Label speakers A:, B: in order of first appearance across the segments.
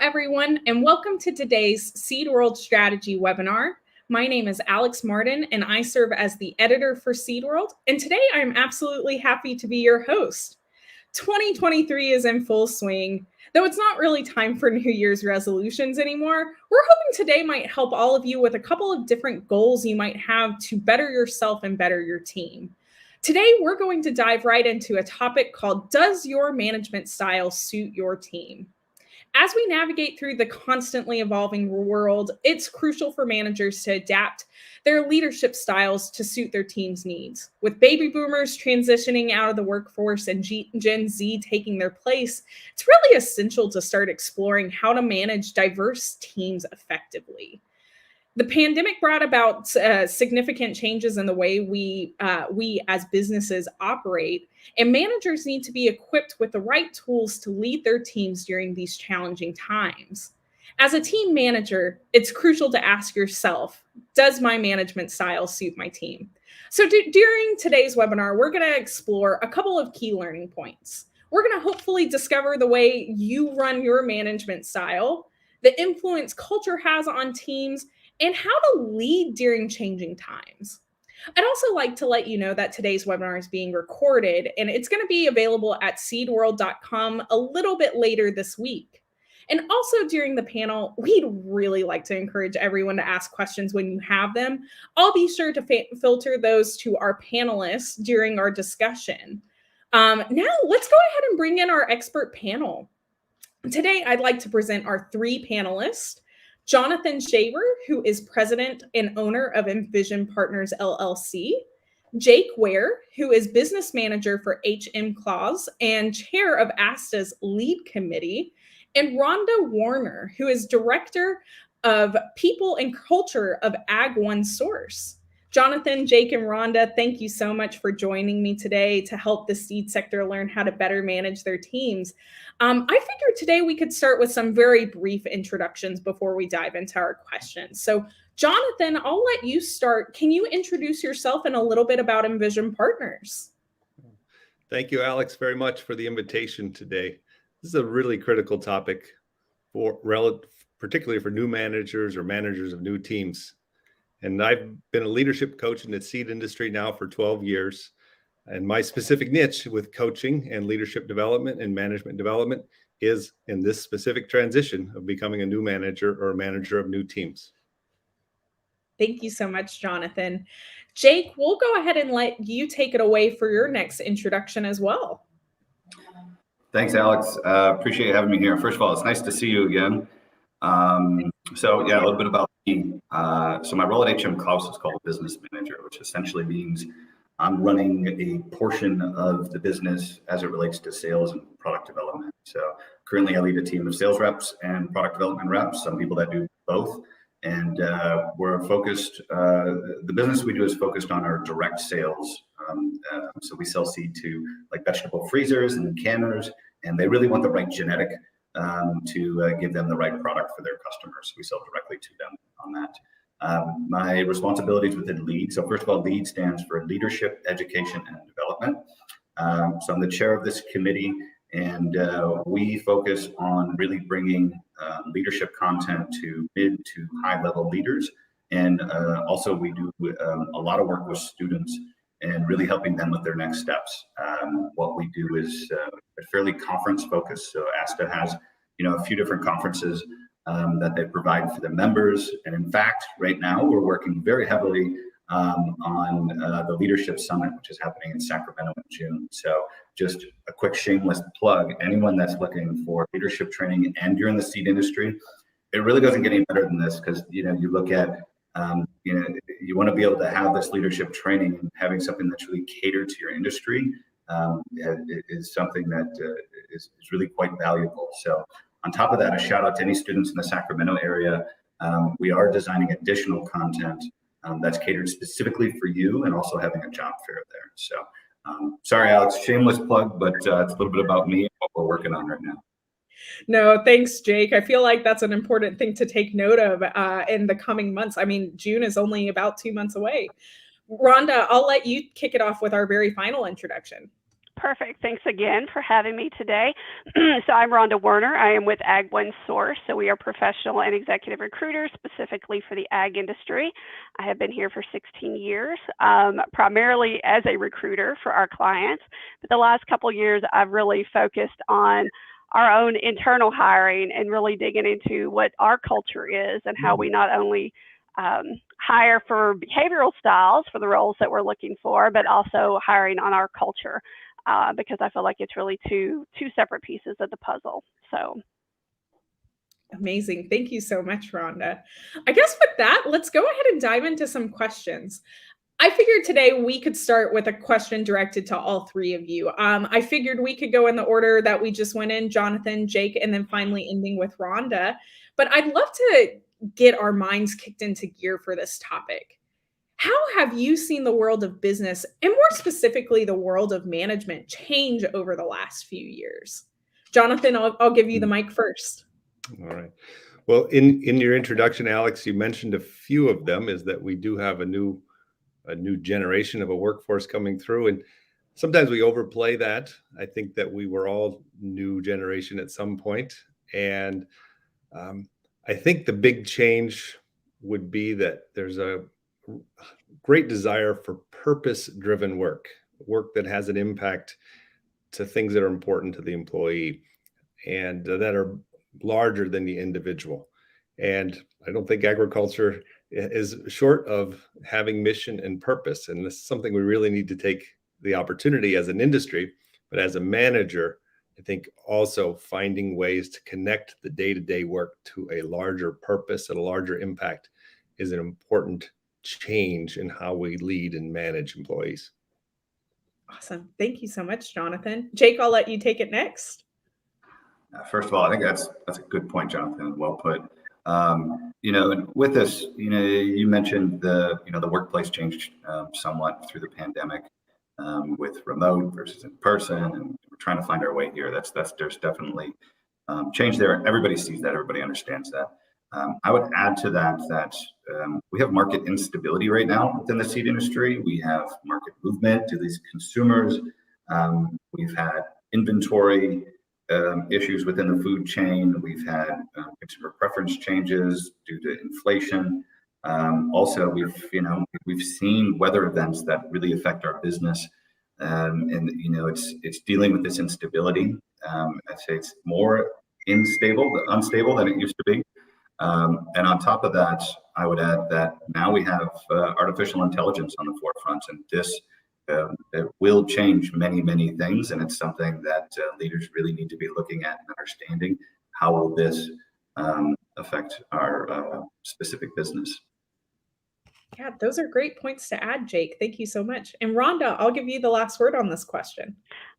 A: everyone, and welcome to today's Seed World Strategy webinar. My name is Alex Martin, and I serve as the editor for Seed World. And today I'm absolutely happy to be your host. 2023 is in full swing. Though it's not really time for New Year's resolutions anymore, we're hoping today might help all of you with a couple of different goals you might have to better yourself and better your team. Today, we're going to dive right into a topic called, Does Your Management Style Suit Your Team? As we navigate through the constantly evolving world, it's crucial for managers to adapt their leadership styles to suit their team's needs. With baby boomers transitioning out of the workforce and Gen Z taking their place, it's really essential to start exploring how to manage diverse teams effectively. The pandemic brought about significant changes in the way we as businesses operate, and managers need to be equipped with the right tools to lead their teams during these challenging times. As a team manager, it's crucial to ask yourself, does my management style suit my team? So during today's webinar, we're going to explore a couple of key learning points. We're going to hopefully discover the way you run your management style, the influence culture has on teams, and how to lead during changing times. I'd also like to let you know that today's webinar is being recorded, and it's going to be available at seedworld.com a little bit later this week. And also during the panel, we'd really like to encourage everyone to ask questions when you have them. I'll be sure to filter those to our panelists during our discussion. Now, let's go ahead and bring in our expert panel. Today, I'd like to present our three panelists. Jonathan Shaver, who is president and owner of Envision Partners, LLC. Jake Ware, who is business manager for HM Claus and chair of ASTA's lead committee. And Rhonda Warner, who is director of people and culture of Ag One Source. Jonathan, Jake, and Rhonda, thank you so much for joining me today to help the seed sector learn how to better manage their teams. I figured today we could start with some very brief introductions before we dive into our questions. So, Jonathan, I'll let you start. Can you introduce yourself and a little bit about Envision Partners?
B: Thank you, Alex, very much for the invitation today. This is a really critical topic, particularly for new managers or managers of new teams. And I've been a leadership coach in the seed industry now for 12 years. And my specific niche with coaching and leadership development and management development is in this specific transition of becoming a new manager or a manager of new teams.
A: Thank you so much, Jonathan. Jake, we'll go ahead and let you take it away for your next introduction as well.
C: Thanks, Alex. Appreciate you having me here. First of all, it's nice to see you again. So yeah, a little bit about me. So my role at HM Claus is called business manager, which essentially means I'm running a portion of the business as it relates to sales and product development. So currently I lead a team of sales reps and product development reps, some people that do both. And we're focused, the business we do is focused on our direct sales. So we sell seed to like vegetable freezers and canners, and they really want the right genetic to give them the right product for their customers. We sell directly to them on that. My responsibilities within LEAD. So first of all, LEAD stands for Leadership, Education, and Development. So I'm the chair of this committee, and we focus on really bringing leadership content to mid to high level leaders. And also we do a lot of work with students and really helping them with their next steps. What we do is fairly conference focused. So ASTA has, a few different conferences that they provide for their members. And in fact, right now we're working very heavily on the Leadership Summit, which is happening in Sacramento in June. So just a quick shameless plug, anyone that's looking for leadership training and you're in the seed industry, it really doesn't get any better than this because, you look at, you want to be able to have this leadership training and having something that's really catered to your industry is something that is really quite valuable. So on top of that, a shout out to any students in the Sacramento area. We are designing additional content that's catered specifically for you and also having a job fair there. So sorry, Alex, shameless plug, but it's a little bit about me and what we're working on right now.
A: No, thanks, Jake. I feel like that's an important thing to take note of in the coming months. I mean, June is only about 2 months away. Rhonda, I'll let you kick it off with our very final introduction.
D: Perfect. Thanks again for having me today. So I'm Rhonda Werner. I am with Ag One Source. So we are professional and executive recruiters specifically for the ag industry. I have been here for 16 years, primarily as a recruiter for our clients. But the last couple of years, I've really focused on our own internal hiring and really digging into what our culture is and how we not only hire for behavioral styles for the roles that we're looking for, but also hiring on our culture. Because I feel like it's really two separate pieces of the puzzle. So
A: amazing. Thank you so much, Rhonda. I guess with that, let's go ahead and dive into some questions. I figured today we could start with a question directed to all three of you. I figured we could go in the order that we just went in, Jonathan, Jake, and then finally ending with Rhonda. But I'd love to get our minds kicked into gear for this topic. How have you seen the world of business, and more specifically, the world of management, change over the last few years? Jonathan, I'll give you the mic first.
B: All right. Well, in your introduction, Alex, you mentioned a few of them, is that we do have a new generation of a workforce coming through. And sometimes we overplay that. I think that we were all new generation at some point. And I think the big change would be that there's a great desire for purpose-driven work that has an impact to things that are important to the employee and that are larger than the individual. And I don't think agriculture is short of having mission and purpose. And this is something we really need to take the opportunity as an industry, but as a manager, I think also finding ways to connect the day-to-day work to a larger purpose and a larger impact is an important change in how we lead and manage employees.
A: Awesome. Thank you so much, Jonathan. Jake, I'll let you take it next.
C: First of all, I think that's a good point, Jonathan. Well put. And with this, you mentioned the workplace changed somewhat through the pandemic with remote versus in person, and we're trying to find our way here. There's definitely change there. Everybody sees that. Everybody understands that. I would add to that we have market instability right now within the seed industry. We have market movement to these consumers. We've had inventory issues within the food chain. We've had consumer preference changes due to inflation. Also, we've seen weather events that really affect our business, and it's dealing with this instability. I'd say it's more unstable than it used to be. And on top of that, I would add that now we have artificial intelligence on the forefront, and this it will change many, many things. And it's something that leaders really need to be looking at and understanding. How will this affect our specific business?
A: Yeah, those are great points to add, Jake. Thank you so much. And Rhonda, I'll give you the last word on this question.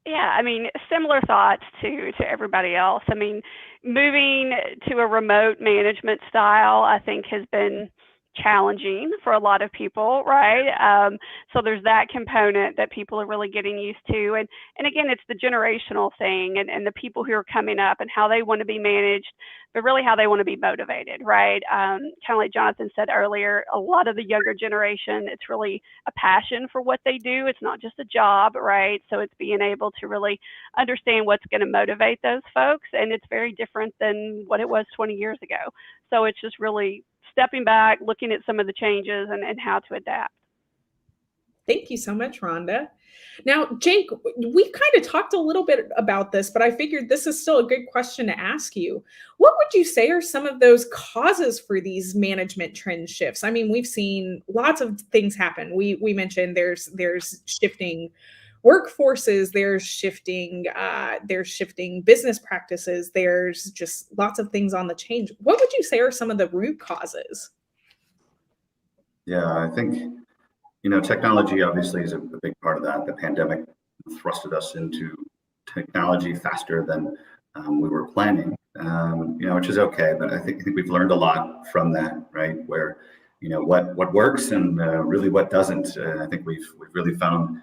D: Yeah, I mean, similar thoughts to everybody else. I mean, moving to a remote management style, I think, has been challenging for a lot of people, right? So there's that component that people are really getting used to. And again, it's the generational thing and the people who are coming up and how they want to be managed, but really how they want to be motivated, right? Kind of like Jonathan said earlier, a lot of the younger generation, it's really a passion for what they do. It's not just a job, right? So it's being able to really understand what's going to motivate those folks. And it's very different than what it was 20 years ago. So it's just really stepping back, looking at some of the changes and how to adapt.
A: Thank you so much, Rhonda. Now, Jake, we kind of talked a little bit about this, but I figured this is still a good question to ask you. What would you say are some of those causes for these management trend shifts? I mean, we've seen lots of things happen. We mentioned there's shifting workforces, there's shifting business practices, there's just lots of things on the change. What would you say are some of the root causes?
C: Yeah, I think technology obviously is a big part of that. The pandemic thrusted us into technology faster than we were planning, which is okay. But I think we've learned a lot from that, right? Where what works and really what doesn't. I think we've really found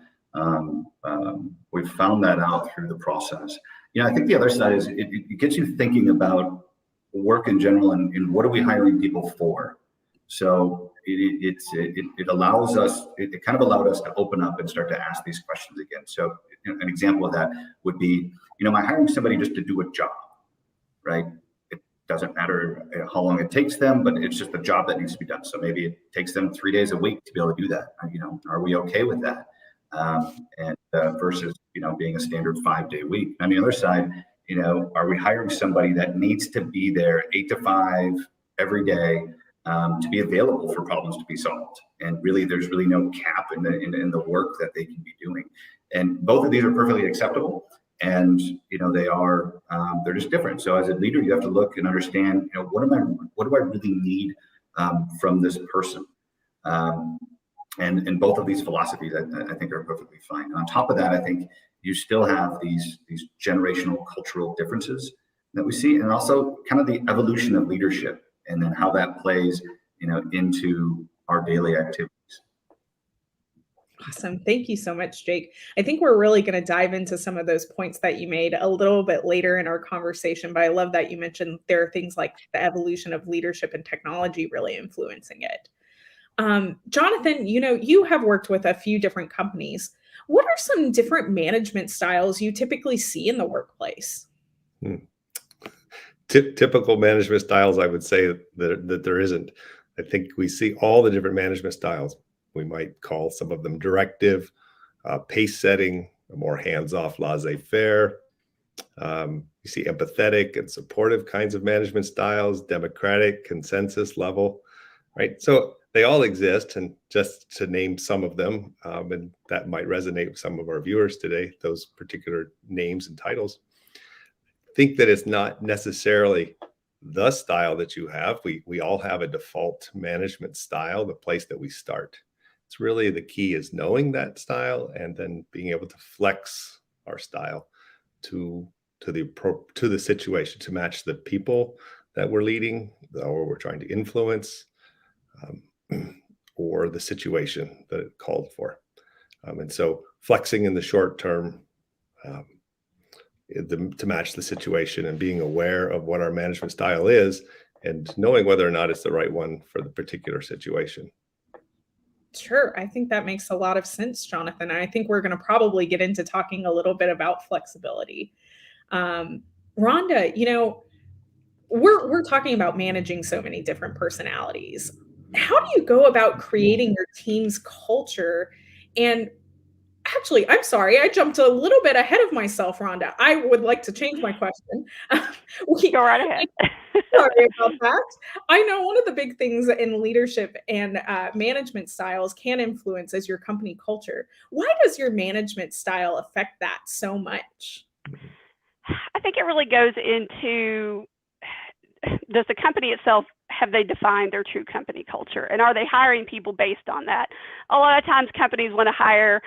C: that out through the process. I think the other side is it gets you thinking about work in general and what are we hiring people for. So it allows us. It kind of allowed us to open up and start to ask these questions again. So an example of that would be, am I hiring somebody just to do a job, right? It doesn't matter how long it takes them, but it's just a job that needs to be done. So maybe it takes them 3 days a week to be able to do that. Are we okay with that? Versus, being a standard 5-day week. On the other side, are we hiring somebody that needs to be there 8 to 5 every day to be available for problems to be solved? And really, there's really no cap in the work that they can be doing. And both of these are perfectly acceptable. And they're just different. So as a leader, you have to look and understand, what do I really need from this person? And both of these philosophies, I think, are perfectly fine. And on top of that, I think you still have these generational cultural differences that we see, and also kind of the evolution of leadership, and then how that plays, into our daily activities.
A: Awesome. Thank you so much, Jake. I think we're really going to dive into some of those points that you made a little bit later in our conversation, but I love that you mentioned there are things like the evolution of leadership and technology really influencing it. Jonathan, you have worked with a few different companies. What are some different management styles you typically see in the workplace?
B: Typical management styles, I would say that there isn't. I think we see all the different management styles. We might call some of them directive, pace setting, more hands-off, laissez-faire. You see empathetic and supportive kinds of management styles, democratic, consensus level, right? So they all exist, and just to name some of them, and that might resonate with some of our viewers today, those particular names and titles. Think that it's not necessarily the style that you have. We all have a default management style, the place that we start. It's really the key is knowing that style and then being able to flex our style to the situation, to match the people that we're leading or we're trying to influence, or the situation that it called for. And so flexing in the short term to match the situation, and being aware of what our management style is and knowing whether or not it's the right one for the particular situation.
A: Sure. I think that makes a lot of sense, Jonathan. And I think we're going to probably get into talking a little bit about flexibility. Rhonda, we're talking about managing so many different personalities. How do you go about creating your team's culture? And actually, I'm sorry, I jumped a little bit ahead of myself, Rhonda. I would like to change my question.
D: Go right ahead.
A: Sorry about that. I know one of the big things in leadership and management styles can influence is your company culture. Why does your management style affect that so much?
D: I think it really goes into, does the company itself, have they defined their true company culture? And are they hiring people based on that? A lot of times companies want to hire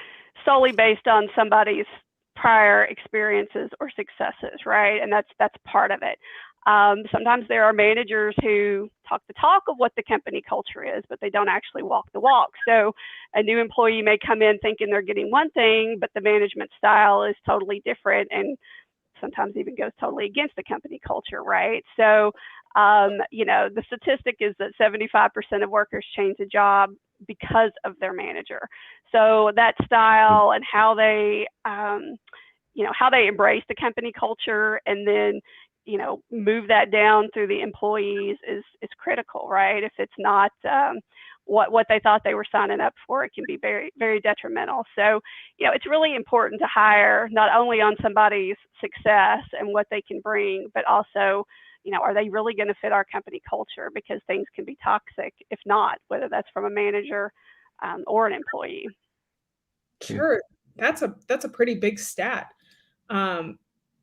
D: solely based on somebody's prior experiences or successes, right? And that's part of it. Sometimes there are managers who talk the talk of what the company culture is, but they don't actually walk the walk. So a new employee may come in thinking they're getting one thing, but the management style is totally different and sometimes even goes totally against the company culture, right? So, the statistic is that 75% of workers change a job because of their manager. So that style and how they, how they embrace the company culture and then move that down through the employees is critical, right? If it's not what they thought they were signing up for, it can be very, very detrimental. So, it's really important to hire not only on somebody's success and what they can bring, but also, are they really going to fit our company culture? Because things can be toxic if not, whether that's from a manager or an employee.
A: Sure, that's a pretty big stat.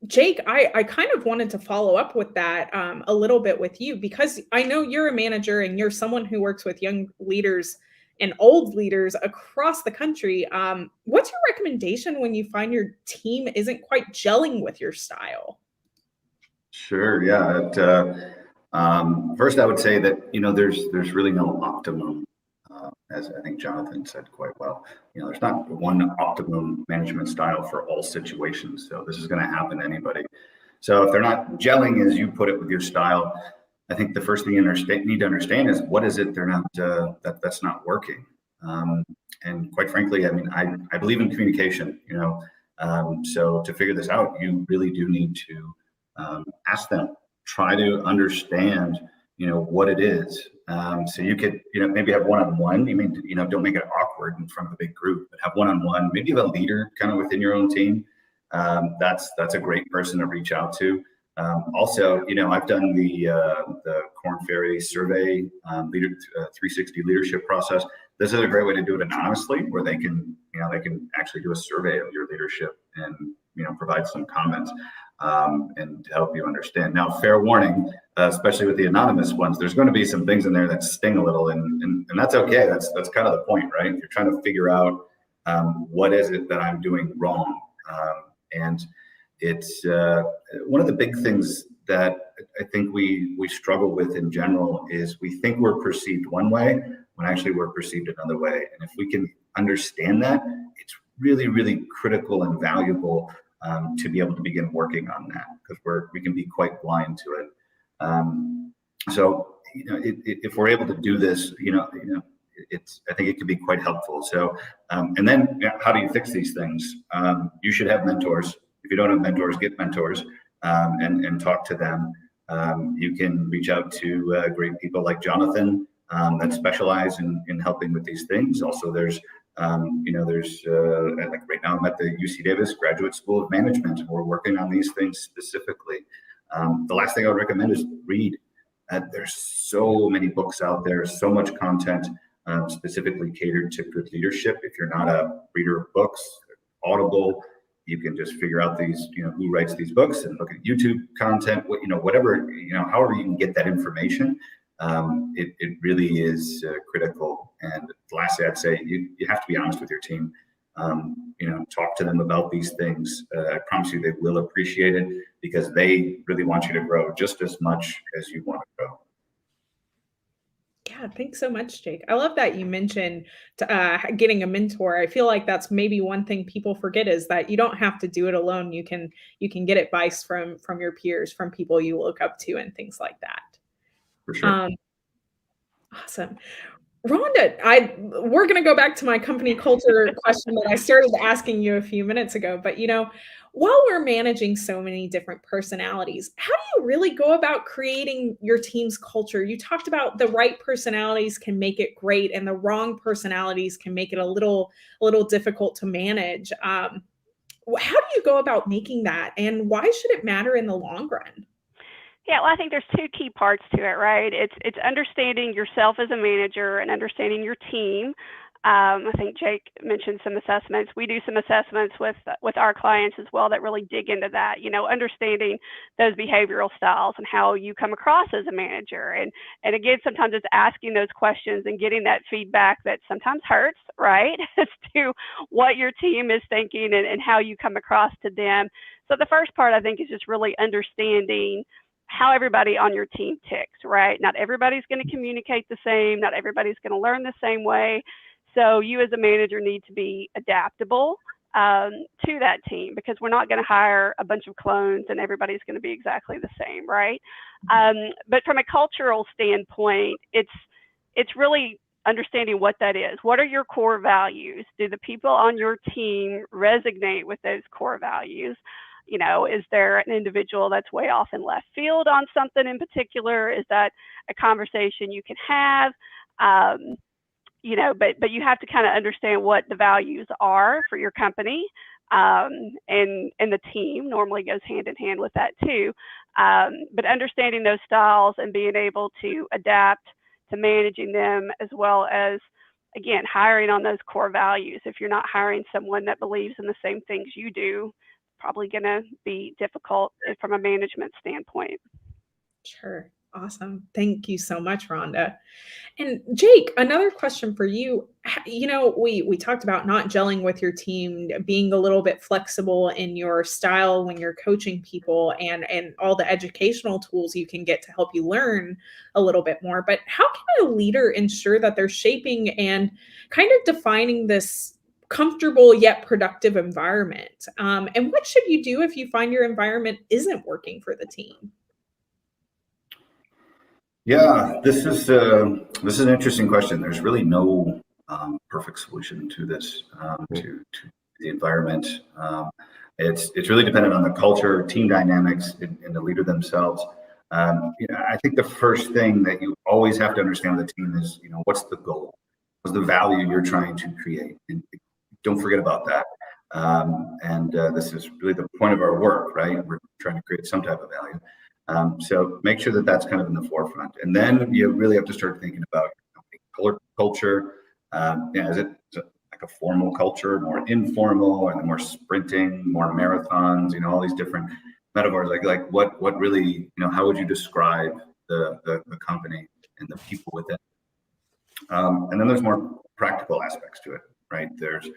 A: Jake, I kind of wanted to follow up with that a little bit with you, because I know you're a manager and you're someone who works with young leaders and old leaders across the country. What's your recommendation when you find your team isn't quite gelling with your style?
C: Sure. Yeah. First, I would say that, there's really no optimum, as I think Jonathan said quite well. There's not one optimum management style for all situations. So this is going to happen to anybody. So if they're not gelling, as you put it, with your style, I think the first thing you need to understand is what is it they're not, that's not working. And quite frankly, I believe in communication. So to figure this out, you really do need to ask them, try to understand, what it is. So you could, maybe have one-on-one. Don't make it awkward in front of a big group, but have one-on-one. Maybe you have a leader kind of within your own team. That's a great person to reach out to. Also, I've done the Korn Ferry survey, 360 leadership process. This is a great way to do it anonymously, where they can actually do a survey of your leadership and, provide some comments and help you understand. Now, fair warning, especially with the anonymous ones, there's going to be some things in there that sting a little, and that's okay. That's kind of the point, right? You're trying to figure out what is it that I'm doing wrong, and it's one of the big things that I think we struggle with in general is we think we're perceived one way when actually we're perceived another way. And if we can understand that, it's really, really critical and valuable to be able to begin working on that, because we can be quite blind to it. So if we're able to do this, I think it can be quite helpful. So and then how do you fix these things? You should have mentors. If you don't have mentors, get mentors and talk to them. You can reach out to great people like Jonathan that specialize in helping with these things. Also, there's like right now I'm at the UC Davis Graduate School of Management, and we're working on these things specifically. The last thing I would recommend is read. There's so many books out there, so much content specifically catered to good leadership. If you're not a reader of books, Audible, you can just figure out these, who writes these books and look at YouTube content, whatever, however you can get that information. It really is critical. And lastly, I'd say you have to be honest with your team. Talk to them about these things. I promise you they will appreciate it, because they really want you to grow just as much as you want to grow.
A: Yeah, thanks so much, Jake. I love that you mentioned getting a mentor. I feel like that's maybe one thing people forget, is that you don't have to do it alone. You can get advice from your peers, from people you look up to, and things like that.
C: For sure.
A: Awesome. Rhonda, we're going to go back to my company culture question that I started asking you a few minutes ago. But, while we're managing so many different personalities, how do you really go about creating your team's culture? You talked about the right personalities can make it great, and the wrong personalities can make it a little difficult to manage. How do you go about making that, and why should it matter in the long run?
D: Yeah, well, I think there's two key parts to it, right? It's understanding yourself as a manager and understanding your team. I think Jake mentioned some assessments. We do some assessments with our clients as well that really dig into that, understanding those behavioral styles and how you come across as a manager. And again, sometimes it's asking those questions and getting that feedback that sometimes hurts, right, as to what your team is thinking and how you come across to them. So the first part, I think, is just really understanding how everybody on your team ticks, right? Not everybody's going to communicate the same. Not everybody's going to learn the same way. So you as a manager need to be adaptable to that team, because we're not going to hire a bunch of clones and everybody's going to be exactly the same, right? But from a cultural standpoint, it's really understanding what that is. What are your core values? Do the people on your team resonate with those core values? Is there an individual that's way off in left field on something in particular? Is that a conversation you can have? But you have to kind of understand what the values are for your company, and the team normally goes hand in hand with that too. But understanding those styles and being able to adapt to managing them, as well as, again, hiring on those core values. If you're not hiring someone that believes in the same things you do, probably going to be difficult from a management standpoint.
A: Sure. Awesome. Thank you so much, Rhonda. And Jake, another question for you. We talked about not gelling with your team, being a little bit flexible in your style when you're coaching people, and all the educational tools you can get to help you learn a little bit more. But how can a leader ensure that they're shaping and kind of defining this comfortable yet productive environment? And what should you do if you find your environment isn't working for the team?
C: Yeah, this is an interesting question. There's really no perfect solution to this. To the environment. It's really dependent on the culture, team dynamics, and the leader themselves. I think the first thing that you always have to understand with the team is, what's the goal? What's the value you're trying to create? And don't forget about that. This is really the point of our work, right? We're trying to create some type of value. So make sure that that's kind of in the forefront. And then you really have to start thinking about culture. Is it like a formal culture, more informal, or more sprinting, more marathons, all these different metaphors, like what really, how would you describe the company and the people within? And then there's more practical aspects to it, right? There's,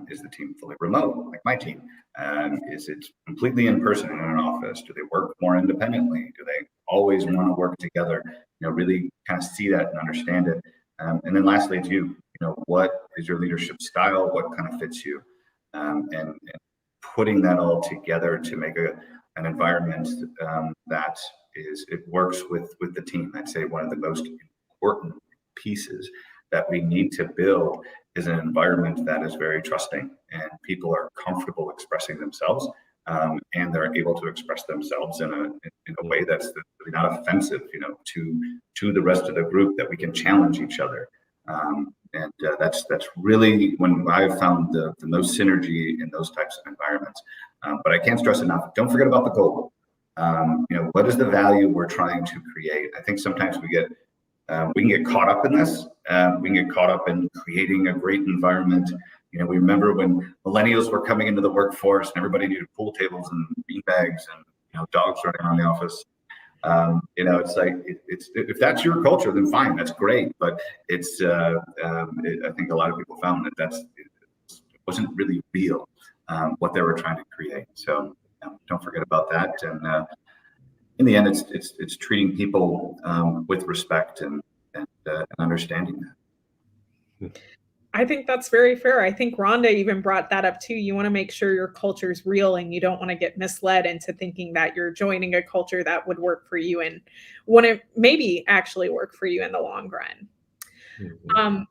C: is the team fully remote, like my team? Is it completely in person in an office? Do they work more independently? Do they always want to work together? Really kind of see that and understand it. And then lastly, too, what is your leadership style? What kind of fits you? And putting that all together to make an environment that it works with the team. I'd say one of the most important pieces that we need to build is an environment that is very trusting and people are comfortable expressing themselves, and they're able to express themselves in a way that's really not offensive, to the rest of the group, that we can challenge each other. That's really when I've found the most synergy in those types of environments. But I can't stress enough, don't forget about the goal. What is the value we're trying to create? I think sometimes we can get caught up in this. We can get caught up in creating a great environment. We remember when millennials were coming into the workforce and everybody needed pool tables and beanbags and dogs running around the office. It's like it's if that's your culture, then fine, that's great. But I think a lot of people found that it wasn't really real, what they were trying to create. So don't forget about that. And in the end, it's treating people with respect and understanding that.
A: I think that's very fair. I think Rhonda even brought that up too. You want to make sure your culture is real and you don't want to get misled into thinking that you're joining a culture that would work for you and wouldn't maybe actually work for you in the long run. Mm-hmm.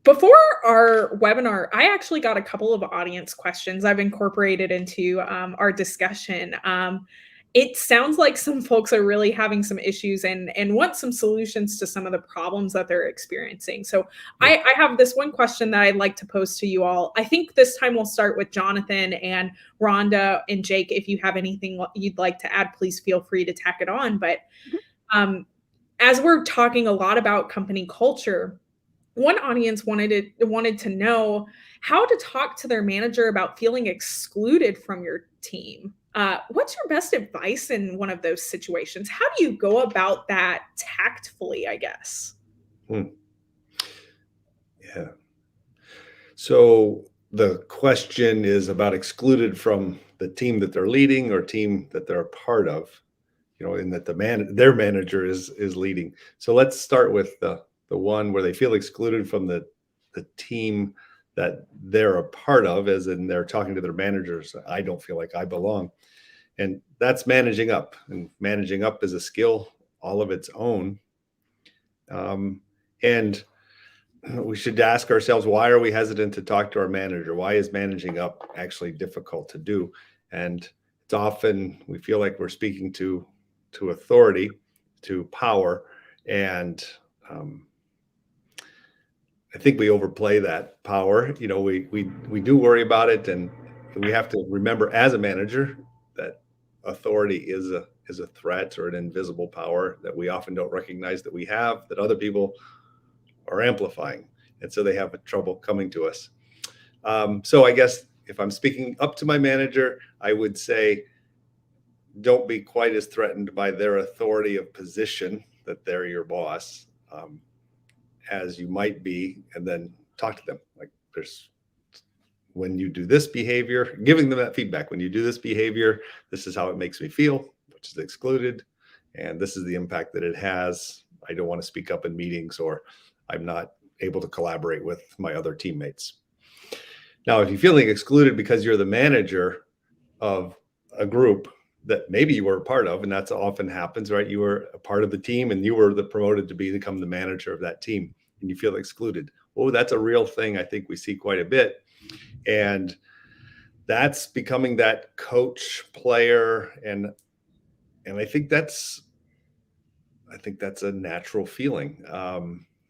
A: Before our webinar, I actually got a couple of audience questions I've incorporated into our discussion. It sounds like some folks are really having some issues and want some solutions to some of the problems that they're experiencing. So I have this one question that I'd like to pose to you all. I think this time we'll start with Jonathan and Rhonda and Jake. If you have anything you'd like to add, please feel free to tack it on. But as we're talking a lot about company culture, one audience wanted to know how to talk to their manager about feeling excluded from your team. What's your best advice in one of those situations? How do you go about that tactfully, I guess?
B: Yeah. So the question is about excluded from the team that they're leading or team that they're a part of, and that their manager is leading. So let's start with the one where they feel excluded from the team that they're a part of, as in they're talking to their managers. I don't feel like I belong. And that's managing up. And managing up is a skill all of its own. And we should ask ourselves, why are we hesitant to talk to our manager? Why is managing up actually difficult to do? And it's often we feel like we're speaking to authority, to power. And I think we overplay that power. We do worry about it, and we have to remember as a manager that authority is a threat or an invisible power that we often don't recognize that we have, that other people are amplifying, and so they have trouble coming to us. So I guess if I'm speaking up to my manager, I would say don't be quite as threatened by their authority of position, that they're your boss, as you might be, and then talk to them. Like, when you do this behavior, giving them that feedback. When you do this behavior, this is how it makes me feel, which is excluded, and this is the impact that it has. I don't want to speak up in meetings, or I'm not able to collaborate with my other teammates. Now, if you're feeling excluded because you're the manager of a group that maybe you were a part of, and that's often happens, right? You were a part of the team and you were promoted to become the manager of that team, and you feel excluded. Oh, that's a real thing I think we see quite a bit. And that's becoming that coach player. And I think that's a natural feeling,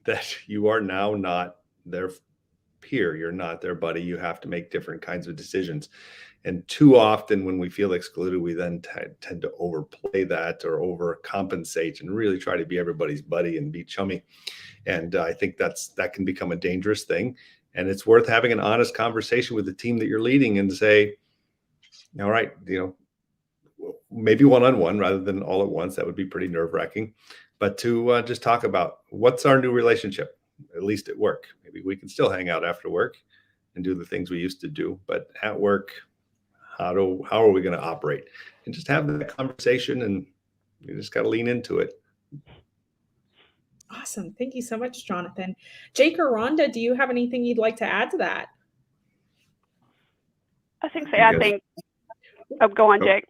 B: that you are now not their peer. You're not their buddy. You have to make different kinds of decisions. And too often when we feel excluded, we then tend to overplay that or overcompensate and really try to be everybody's buddy and be chummy. And I think that can become a dangerous thing. And it's worth having an honest conversation with the team that you're leading and say, all right, maybe one-on-one rather than all at once. That would be pretty nerve-wracking. But to just talk about what's our new relationship, at least at work. Maybe we can still hang out after work and do the things we used to do. But at work, how are we going to operate? And just have that conversation, and you just got to lean into it.
A: Awesome. Thank you so much, Jonathan. Jake or Rhonda, do you have anything you'd like to add to that?
D: Go on, Jake.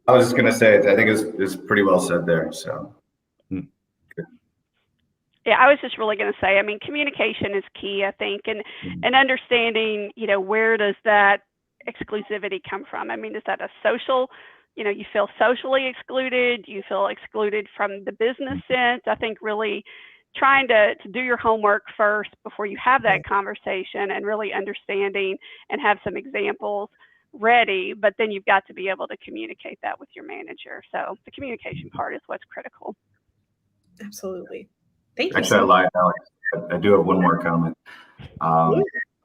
C: I was just going to say, I think it's pretty well said there. So, good.
D: Yeah, I was just really going to say, I mean, communication is key, I think, and understanding, where does that exclusivity come from? I mean, is that a social, you feel socially excluded? Do you feel excluded from the business sense? I think really trying to do your homework first before you have that conversation, and really understanding and have some examples ready, but then you've got to be able to communicate that with your manager. So the communication part is what's critical.
A: Absolutely. Thank you.
C: Actually, I lied, Alex. I do have one more comment.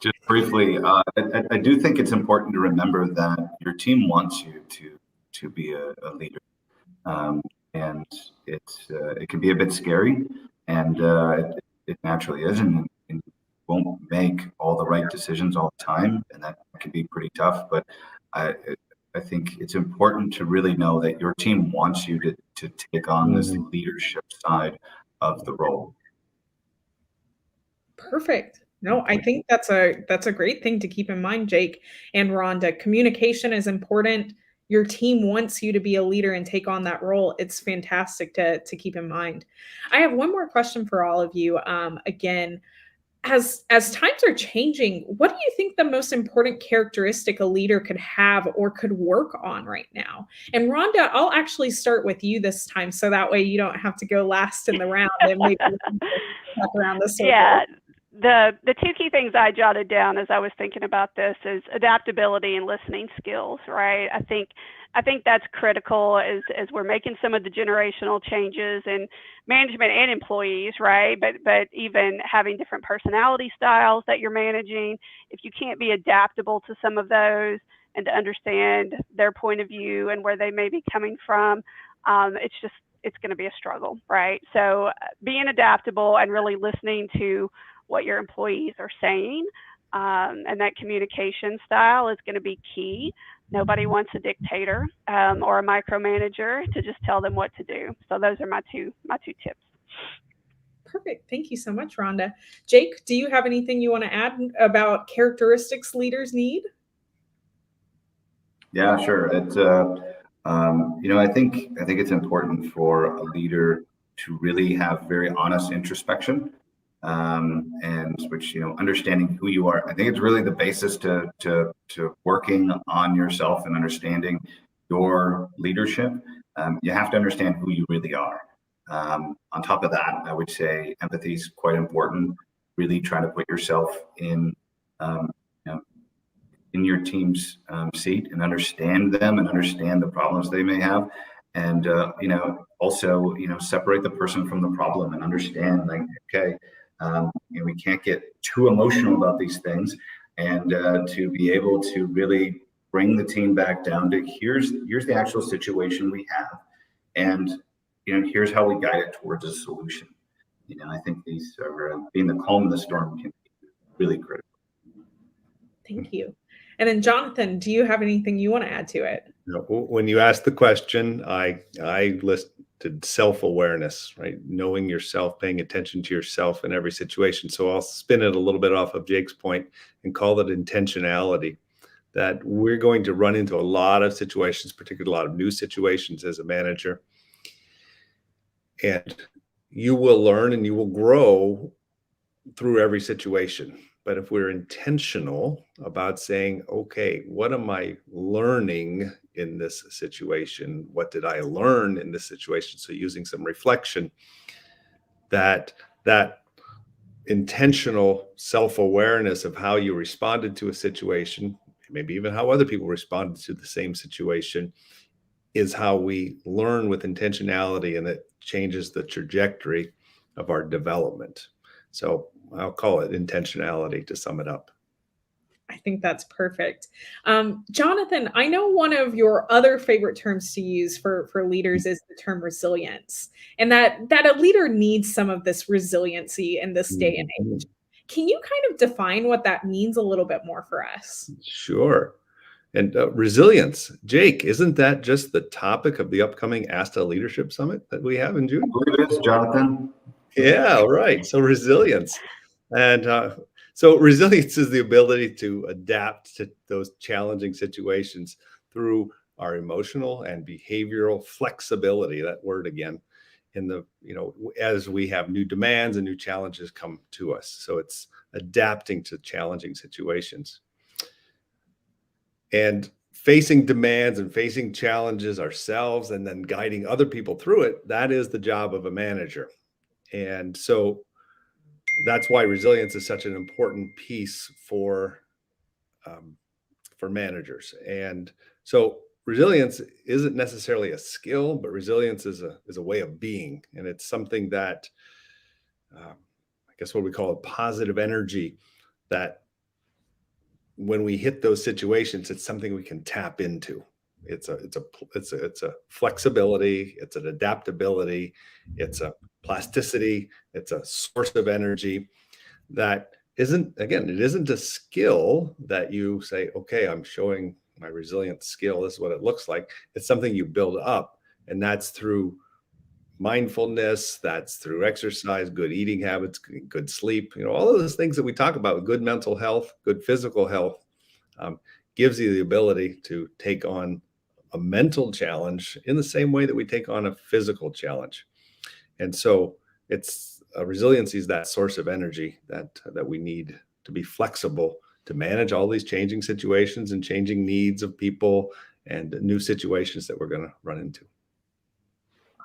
C: Just briefly, I do think it's important to remember that your team wants you to be a leader, and it can be a bit scary, and it naturally is, and you won't make all the right decisions all the time, and that can be pretty tough. But I think it's important to really know that your team wants you to take on this leadership side of the role.
A: Perfect. No, I think that's a great thing to keep in mind, Jake and Rhonda. Communication is important. Your team wants you to be a leader and take on that role. It's fantastic to keep in mind. I have one more question for all of you. Again, as times are changing, what do you think the most important characteristic a leader could have or could work on right now? And Rhonda, I'll actually start with you this time, so that way you don't have to go last in the round and maybe back around the circle.
D: Yeah. The two key things I jotted down as I was thinking about this is adaptability and listening skills, right? I think that's critical as we're making some of the generational changes in management and employees, right? But even having different personality styles that you're managing, if you can't be adaptable to some of those and to understand their point of view and where they may be coming from, it's going to be a struggle, right? So being adaptable and really listening to what your employees are saying, and that communication style is going to be key. Nobody wants a dictator or a micromanager to just tell them what to do. So those are my two tips.
A: Perfect. Thank you so much, Rhonda. Jake, do you have anything you want to add about characteristics leaders need?
C: Yeah, sure. I think it's important for a leader to really have very honest introspection. And which, understanding who you are, I think it's really the basis to working on yourself and understanding your leadership. You have to understand who you really are. On top of that, I would say empathy is quite important. Really try to put yourself in your team's seat and understand them and understand the problems they may have. And, also, separate the person from the problem and understand, like, okay, we can't get too emotional about these things, and to be able to really bring the team back down to here's the actual situation we have, and here's how we guide it towards a solution. I think these are being the calm in the storm can be really critical.
A: Thank you. And then Jonathan, do you have anything you want to add to it?
B: When you asked the question, I listed self-awareness, right? Knowing yourself, paying attention to yourself in every situation. So I'll spin it a little bit off of Jake's point and call it intentionality, that we're going to run into a lot of situations, particularly a lot of new situations as a manager. And you will learn and you will grow through every situation. But if we're intentional about saying, okay, what am I learning in this situation? What did I learn in this situation? So using some reflection, that intentional self-awareness of how you responded to a situation, maybe even how other people responded to the same situation, is how we learn with intentionality, and it changes the trajectory of our development. So I'll call it intentionality to sum it up.
A: I think that's perfect. Jonathan, I know one of your other favorite terms to use for leaders is the term resilience, and that a leader needs some of this resiliency in this day and age. Can you kind of define what that means a little bit more for us?
B: Sure. And resilience, Jake, isn't that just the topic of the upcoming ASTA Leadership Summit that we have in June?
C: I believe it is, Jonathan.
B: Yeah, right. So resilience. And so resilience is the ability to adapt to those challenging situations through our emotional and behavioral flexibility, that word again, in the, as we have new demands and new challenges come to us. So it's adapting to challenging situations. And facing demands and facing challenges ourselves and then guiding other people through it, that is the job of a manager. And so that's why resilience is such an important piece for managers. And so resilience isn't necessarily a skill, but resilience is a way of being. And it's something that, I guess what we call a positive energy, that when we hit those situations, it's something we can tap into. It's a flexibility, it's an adaptability, it's a plasticity, it's a source of energy that isn't a skill that you say, okay, I'm showing my resilient skill, this is what it looks like. It's something you build up, and that's through mindfulness, that's through exercise, good eating habits, good sleep, all of those things that we talk about, good mental health, good physical health, gives you the ability to take on a mental challenge in the same way that we take on a physical challenge. And so it's resiliency is that source of energy that we need to be flexible to manage all these changing situations and changing needs of people and new situations that we're going to run into.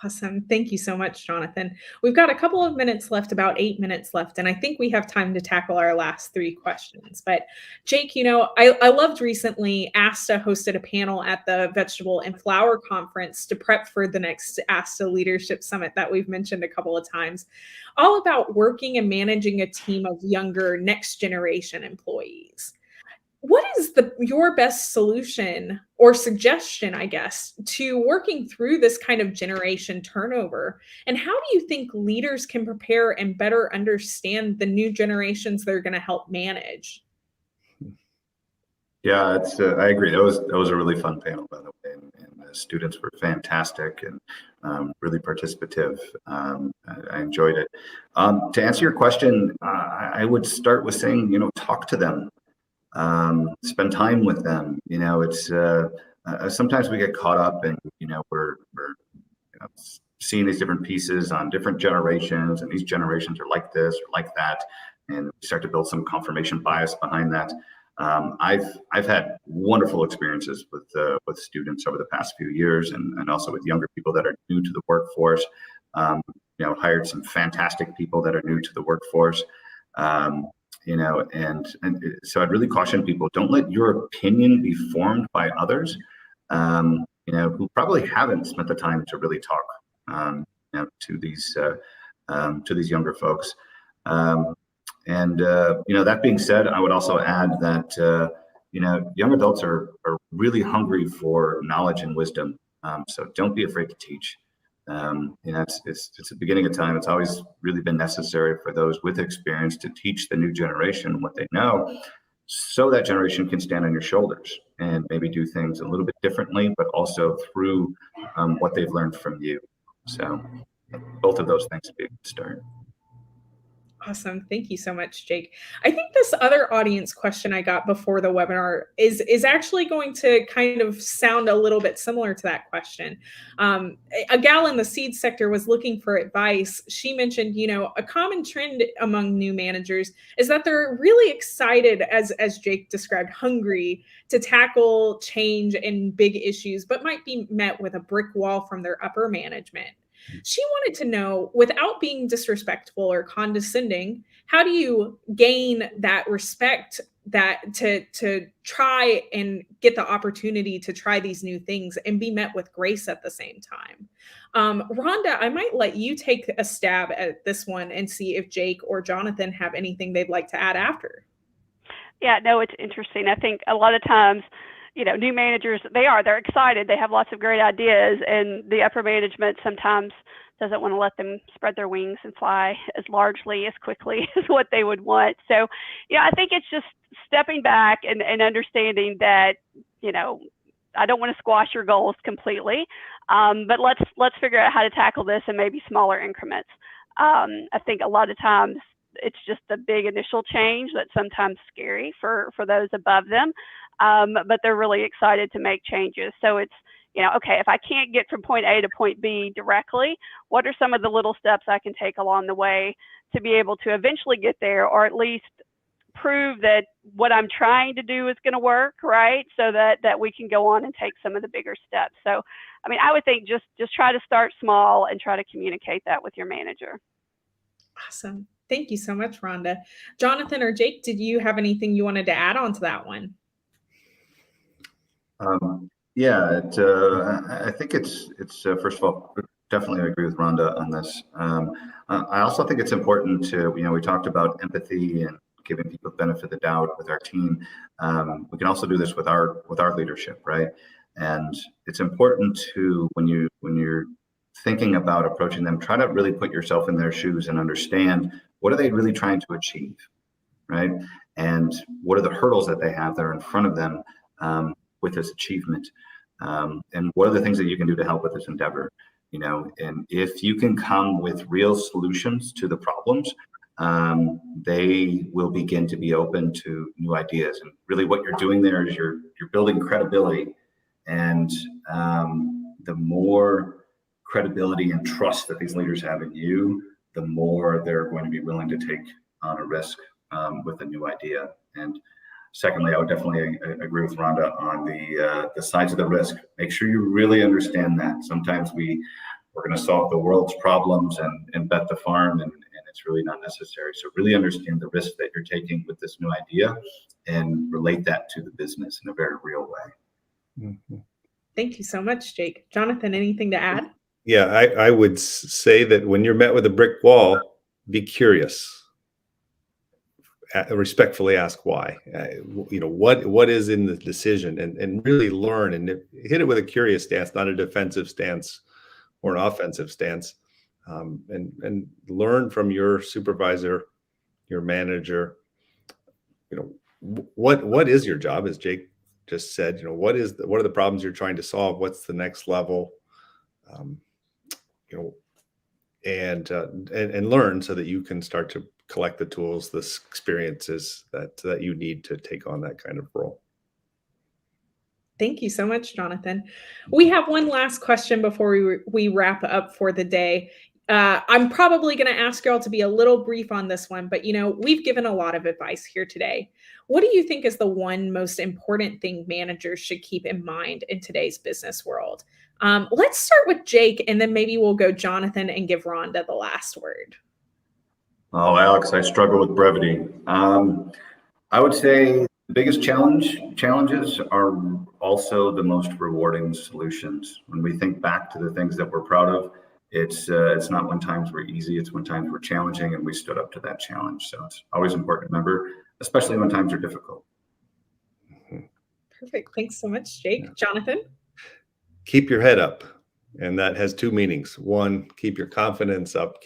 A: Awesome. Thank you so much, Jonathan. We've got a couple of minutes left, about 8 minutes left, and I think we have time to tackle our last 3 questions. But Jake, I loved recently ASTA hosted a panel at the Vegetable and Flower Conference to prep for the next ASTA Leadership Summit that we've mentioned a couple of times, all about working and managing a team of younger next generation employees. What is your best solution or suggestion, I guess, to working through this kind of generation turnover? And how do you think leaders can prepare and better understand the new generations they're going to help manage?
C: Yeah, I agree. That was a really fun panel, by the way, and the students were fantastic and really participative. I enjoyed it. To answer your question, I would start with saying, talk to them. Spend time with them. It's sometimes we get caught up in, we're seeing these different pieces on different generations, and these generations are like this or like that, and we start to build some confirmation bias behind that. I've had wonderful experiences with students over the past few years, and also with younger people that are new to the workforce. Hired some fantastic people that are new to the workforce. And so I'd really caution people, don't let your opinion be formed by others, who probably haven't spent the time to really talk, to these younger folks. That being said, I would also add that, young adults are really hungry for knowledge and wisdom. So don't be afraid to teach. It's the beginning of time. It's always really been necessary for those with experience to teach the new generation what they know, so that generation can stand on your shoulders and maybe do things a little bit differently, but also through what they've learned from you. So both of those things would be a good start.
A: Awesome. Thank you so much, Jake. I think this other audience question I got before the webinar is actually going to kind of sound a little bit similar to that question. A gal in the seed sector was looking for advice. She mentioned, a common trend among new managers is that they're really excited, as Jake described, hungry to tackle change and big issues, but might be met with a brick wall from their upper management. She wanted to know, without being disrespectful or condescending, how do you gain that respect, that to try and get the opportunity to try these new things and be met with grace at the same time? Rhonda, I might let you take a stab at this one and see if Jake or Jonathan have anything they'd like to add after.
D: Yeah, no, it's interesting. I think a lot of times, new managers, they're excited. They have lots of great ideas, and the upper management sometimes doesn't want to let them spread their wings and fly as largely, as quickly as what they would want. So, I think it's just stepping back and understanding that, I don't want to squash your goals completely, but let's figure out how to tackle this in maybe smaller increments. I think a lot of times it's just the big initial change that's sometimes scary for those above them. But they're really excited to make changes. So it's, okay, if I can't get from point A to point B directly, what are some of the little steps I can take along the way to be able to eventually get there, or at least prove that what I'm trying to do is going to work, right? So that we can go on and take some of the bigger steps. So, I would think just try to start small and try to communicate that with your manager.
A: Awesome. Thank you so much, Rhonda. Jonathan or Jake, did you have anything you wanted to add on to that one?
C: I think it's first of all, definitely agree with Rhonda on this. I also think it's important to, we talked about empathy and giving people the benefit of the doubt with our team. We can also do this with our leadership, right? And it's important to, when you're thinking about approaching them, try to really put yourself in their shoes and understand, what are they really trying to achieve, right? And what are the hurdles that they have that are in front of them with this achievement? And what are the things that you can do to help with this endeavor? And if you can come with real solutions to the problems, they will begin to be open to new ideas. And really what you're doing there is you're building credibility. And the more credibility and trust that these leaders have in you, the more they're going to be willing to take on a risk with a new idea. And secondly, I would definitely agree with Rhonda on the sides of the risk. Make sure you really understand that. Sometimes we're going to solve the world's problems and bet the farm, and it's really not necessary. So really understand the risk that you're taking with this new idea and relate that to the business in a very real way.
A: Mm-hmm. Thank you so much, Jake. Jonathan, anything to add?
B: Yeah, I would say that when you're met with a brick wall, be curious. Respectfully ask why. What is in the decision, and really learn and hit it with a curious stance, not a defensive stance or an offensive stance, and learn from your supervisor, your manager. What is your job, as Jake just said. What are the problems you're trying to solve? What's the next level? And learn so that you can start to collect the tools, the experiences that you need to take on that kind of role.
A: Thank you so much, Jonathan. We have one last question before we wrap up for the day. I'm probably going to ask y'all to be a little brief on this one, but we've given a lot of advice here today. What do you think is the one most important thing managers should keep in mind in today's business world? Let's start with Jake, and then maybe we'll go Jonathan and give Rhonda the last word.
C: Oh, Alex, I struggle with brevity. I would say the biggest challenges are also the most rewarding solutions. When we think back to the things that we're proud of, it's not when times were easy, it's when times were challenging and we stood up to that challenge. So it's always important to remember, especially when times are difficult.
A: Perfect. Thanks so much, Jake. Jonathan?
B: Keep your head up. And that has two meanings. One, keep your confidence up,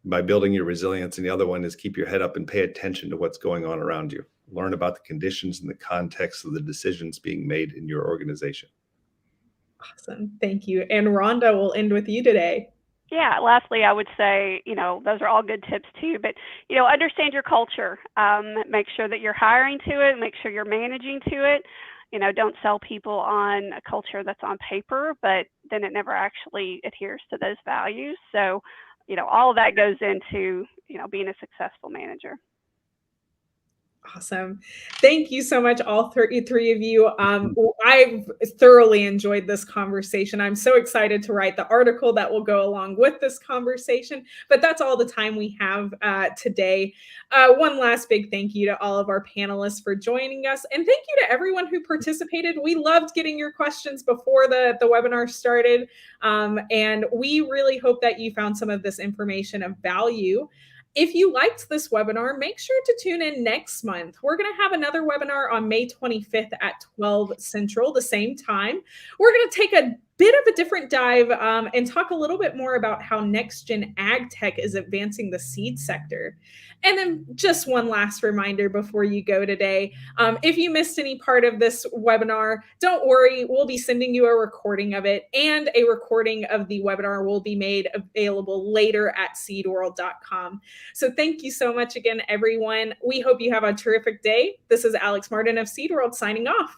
B: by building your resilience. And the other one is keep your head up and pay attention to what's going on around you. Learn about the conditions and the context of the decisions being made in your organization.
A: Awesome. Thank you. And Rhonda, will end with you today.
D: Yeah, lastly, I would say, those are all good tips too, but, understand your culture. Make sure that you're hiring to it, make sure you're managing to it. Don't sell people on a culture that's on paper, but then it never actually adheres to those values. So, all of that goes into, being a successful manager.
A: Awesome. Thank you so much, all three of you. I've thoroughly enjoyed this conversation. I'm so excited to write the article that will go along with this conversation, but that's all the time we have today. One last big thank you to all of our panelists for joining us. And thank you to everyone who participated. We loved getting your questions before the webinar started. And we really hope that you found some of this information of value. If you liked this webinar, make sure to tune in next month. We're going to have another webinar on May 25th at 12 Central, the same time. We're going to take a bit of a different dive and talk a little bit more about how next-gen ag tech is advancing the seed sector. And then just one last reminder before you go today. If you missed any part of this webinar, don't worry. We'll be sending you a recording of it, and a recording of the webinar will be made available later at seedworld.com. So thank you so much again, everyone. We hope you have a terrific day. This is Alex Martin of Seed World signing off.